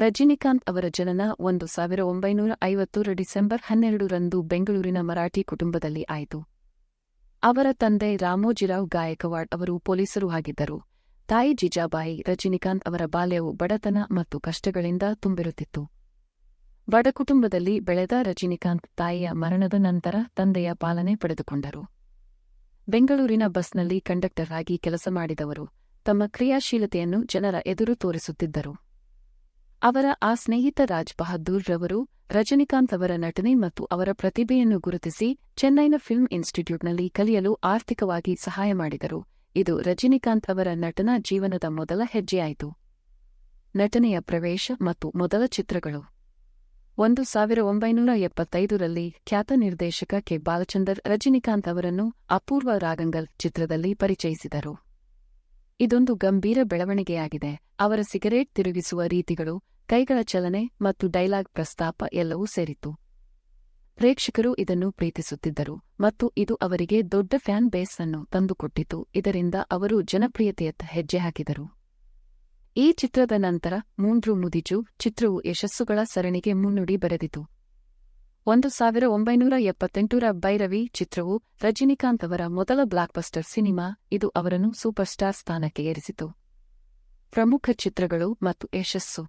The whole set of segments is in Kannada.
ರಜನಿಕಾಂತ್ ಅವರ ಜನನ 1950 ಡಿಸೆಂಬರ್ 12 ರಂದು ಬೆಂಗಳೂರಿನ ಮರಾಠಿ ಕುಟುಂಬದಲ್ಲಿ ಆಯಿತು. ಅವರ ತಂದೆ ರಾಮೋಜಿರಾವ್ ಗಾಯಕ್ವಾಡ್ ಅವರು ಪೊಲೀಸರು ಆಗಿದ್ದರು. ತಾಯಿ ಜಿಜಾಬಾಯಿ. ರಜನಿಕಾಂತ್ ಅವರ ಬಾಲ್ಯವು ಬಡತನ ಮತ್ತು ಕಷ್ಟಗಳಿಂದ ತುಂಬಿರುತ್ತಿತ್ತು. ಬಡ ಕುಟುಂಬದಲ್ಲಿ ಬೆಳೆದ ರಜನಿಕಾಂತ್ ತಾಯಿಯ ಮರಣದ ನಂತರ ತಂದೆಯ ಪಾಲನೆ ಪಡೆದುಕೊಂಡರು. ಬೆಂಗಳೂರಿನ ಬಸ್ನಲ್ಲಿ ಕಂಡಕ್ಟರ್ ಆಗಿ ಕೆಲಸ ಮಾಡಿದವರು ತಮ್ಮ ಕ್ರಿಯಾಶೀಲತೆಯನ್ನು ಜನರ ಎದುರು ತೋರಿಸುತ್ತಿದ್ದರು. ಅವರ ಆ ಸ್ನೇಹಿತ ರಾಜ್ ಬಹದ್ದೂರ್ ರವರು ರಜನಿಕಾಂತ್ ಅವರ ನಟನೆ ಮತ್ತು ಅವರ ಪ್ರತಿಭೆಯನ್ನು ಗುರುತಿಸಿ ಚೆನ್ನೈನ ಫಿಲ್ಮ್ ಇನ್ಸ್ಟಿಟ್ಯೂಟ್ನಲ್ಲಿ ಕಲಿಯಲು ಆರ್ಥಿಕವಾಗಿ ಸಹಾಯ ಮಾಡಿದರು. ಇದು ರಜನಿಕಾಂತ್ ಅವರ ನಟನಾ ಜೀವನದ ಮೊದಲ ಹೆಜ್ಜೆಯಾಯಿತು. ನಟನೆಯ ಪ್ರವೇಶ ಮತ್ತು ಮೊದಲ ಚಿತ್ರಗಳು 1975ರಲ್ಲಿ ಖ್ಯಾತ ನಿರ್ದೇಶಕ ಕೆ. ಬಾಲಚಂದರ್ ರಜನಿಕಾಂತ್ ಅವರನ್ನು ಅಪೂರ್ವ ರಾಗಂಗಲ್ ಚಿತ್ರದಲ್ಲಿ ಪರಿಚಯಿಸಿದರು. ಇದೊಂದು ಗಂಭೀರ ಬೆಳವಣಿಗೆಯಾಗಿದೆ. ಅವರ ಸಿಗರೇಟ್ ತಿರುಗಿಸುವ ರೀತಿಗಳು, ಕೈಗಳ ಚಲನೆ ಮತ್ತು ಡೈಲಾಗ್ ಪ್ರಸ್ತಾಪ ಎಲ್ಲವೂ ಸೇರಿತ್ತು. ಪ್ರೇಕ್ಷಕರು ಇದನ್ನು ಪ್ರೀತಿಸುತ್ತಿದ್ದರು ಮತ್ತು ಇದು ಅವರಿಗೆ ದೊಡ್ಡ ಫ್ಯಾನ್ ಬೇಸ್ ಅನ್ನು ತಂದುಕೊಟ್ಟಿತು. ಇದರಿಂದ ಅವರು ಜನಪ್ರಿಯತೆಯತ್ತ ಹೆಜ್ಜೆ ಹಾಕಿದರು. ಈ ಚಿತ್ರದ ನಂತರ ಮೂಂಡ್ರು ಮುದಿಜು ಚಿತ್ರವು ಯಶಸ್ಸುಗಳ ಸರಣಿಗೆ ಮುನ್ನುಡಿ ಬರೆದಿತು. 1978ರ ಭೈರವಿ ಚಿತ್ರವು ರಜನಿಕಾಂತ್ ಅವರ ಮೊದಲ ಬ್ಲಾಕ್ಬಸ್ಟರ್ ಸಿನಿಮಾ. ಇದು ಅವರನ್ನು ಸೂಪರ್ಸ್ಟಾರ್ ಸ್ಥಾನಕ್ಕೆ ಏರಿಸಿತು. ಪ್ರಮುಖ ಚಿತ್ರಗಳು ಮತ್ತು ಯಶಸ್ಸು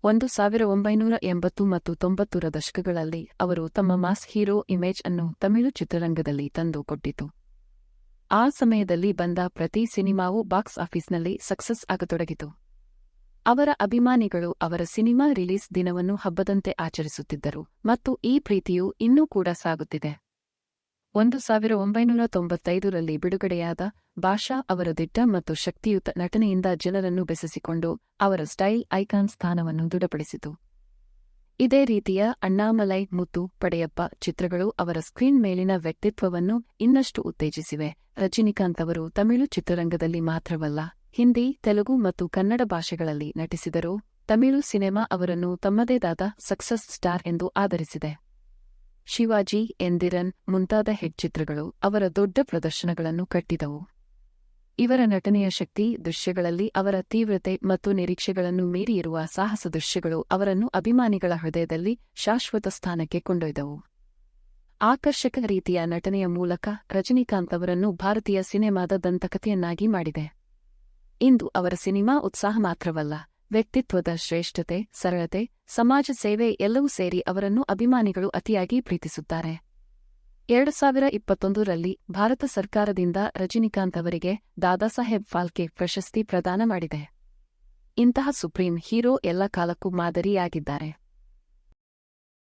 1980 ಮತ್ತು 90ರ ದಶಕಗಳಲ್ಲಿ ಅವರು ತಮ್ಮ ಮಾಸ್ ಹೀರೋ ಇಮೇಜ್ ಅನ್ನು ತಮಿಳು ಚಿತ್ರರಂಗದಲ್ಲಿ ತಂದುಕೊಟ್ಟಿತು. ಆ ಸಮಯದಲ್ಲಿ ಬಂದ ಪ್ರತಿ ಸಿನಿಮಾವೂ ಬಾಕ್ಸ್ ಆಫೀಸ್ನಲ್ಲಿ ಸಕ್ಸಸ್ ಆಗತೊಡಗಿತು. ಅವರ ಅಭಿಮಾನಿಗಳು ಅವರ ಸಿನಿಮಾ ರಿಲೀಸ್ ದಿನವನ್ನು ಹಬ್ಬದಂತೆ ಆಚರಿಸುತ್ತಿದ್ದರು ಮತ್ತು ಈ ಪ್ರೀತಿಯು ಇನ್ನೂ ಕೂಡ ಸಾಗುತ್ತಿದೆ. 1995ರಲ್ಲಿ ಬಿಡುಗಡೆಯಾದ ಬಾಷಾ ಅವರ ದಿಟ್ಟ ಮತ್ತು ಶಕ್ತಿಯುತ ನಟನೆಯಿಂದ ಜನರನ್ನು ಬೆಸೆಸಿಕೊಂಡು ಅವರ ಸ್ಟೈಲ್ ಐಕಾನ್ ಸ್ಥಾನವನ್ನು ದೃಢಪಡಿಸಿತು. ಇದೇ ರೀತಿಯ ಅಣ್ಣಾಮಲೈ, ಮುತ್ತು ಪಡೆಯಪ್ಪ ಚಿತ್ರಗಳು ಅವರ ಸ್ಕ್ರೀನ್ ಮೇಲಿನ ವ್ಯಕ್ತಿತ್ವವನ್ನು ಇನ್ನಷ್ಟು ಉತ್ತೇಜಿಸಿವೆ. ರಜನಿಕಾಂತ್ ಅವರು ತಮಿಳು ಚಿತ್ರರಂಗದಲ್ಲಿ ಮಾತ್ರವಲ್ಲ, ಹಿಂದಿ, ತೆಲುಗು ಮತ್ತು ಕನ್ನಡ ಭಾಷೆಗಳಲ್ಲಿ ನಟಿಸಿದರು. ತಮಿಳು ಸಿನೆಮಾ ಅವರನ್ನು ತಮ್ಮದೇದಾದ ಸಕ್ಸಸ್ ಸ್ಟಾರ್ ಎಂದು ಆಧರಿಸಿದೆ. ಶಿವಾಜಿ, ಎಂದಿರನ್ ಮುಂತಾದ ಹಿಟ್ ಚಿತ್ರಗಳು ಅವರ ದೊಡ್ಡ ಪ್ರದರ್ಶನಗಳನ್ನು ಕಟ್ಟಿದವು. ಇವರ ನಟನೆಯ ಶಕ್ತಿ, ದೃಶ್ಯಗಳಲ್ಲಿ ಅವರ ತೀವ್ರತೆ ಮತ್ತು ನಿರೀಕ್ಷೆಗಳನ್ನು ಮೀರಿಯಿರುವ ಸಾಹಸ ದೃಶ್ಯಗಳು ಅವರನ್ನು ಅಭಿಮಾನಿಗಳ ಹೃದಯದಲ್ಲಿ ಶಾಶ್ವತ ಸ್ಥಾನಕ್ಕೆ ಕೊಂಡೊಯ್ದವು. ಆಕರ್ಷಕ ರೀತಿಯ ನಟನೆಯ ಮೂಲಕ ರಜನಿಕಾಂತ್ ಅವರನ್ನು ಭಾರತೀಯ ಸಿನೆಮಾದ ದಂತಕಥೆಯನ್ನಾಗಿ ಮಾಡಿದೆ. ಇಂದು ಅವರ ಸಿನಿಮಾ ಉತ್ಸಾಹ ಮಾತ್ರವಲ್ಲ, ವ್ಯಕ್ತಿತ್ವದ ಶ್ರೇಷ್ಠತೆ, ಸರಳತೆ, ಸಮಾಜ ಸೇವೆ ಎಲ್ಲವೂ ಸೇರಿ ಅವರನ್ನು ಅಭಿಮಾನಿಗಳು ಅತಿಯಾಗಿ ಪ್ರೀತಿಸುತ್ತಾರೆ. 2021ರಲ್ಲಿ ಭಾರತ ಸರ್ಕಾರದಿಂದ ರಜನಿಕಾಂತ್ ಅವರಿಗೆ ದಾದಾಸಾಹೇಬ್ ಫಾಲ್ಕೆ ಪ್ರಶಸ್ತಿ ಪ್ರದಾನ ಮಾಡಿದೆ. ಇಂತಹ ಸುಪ್ರೀಂ ಹೀರೋ ಎಲ್ಲ ಕಾಲಕ್ಕೂ ಮಾದರಿಯಾಗಿದ್ದಾರೆ.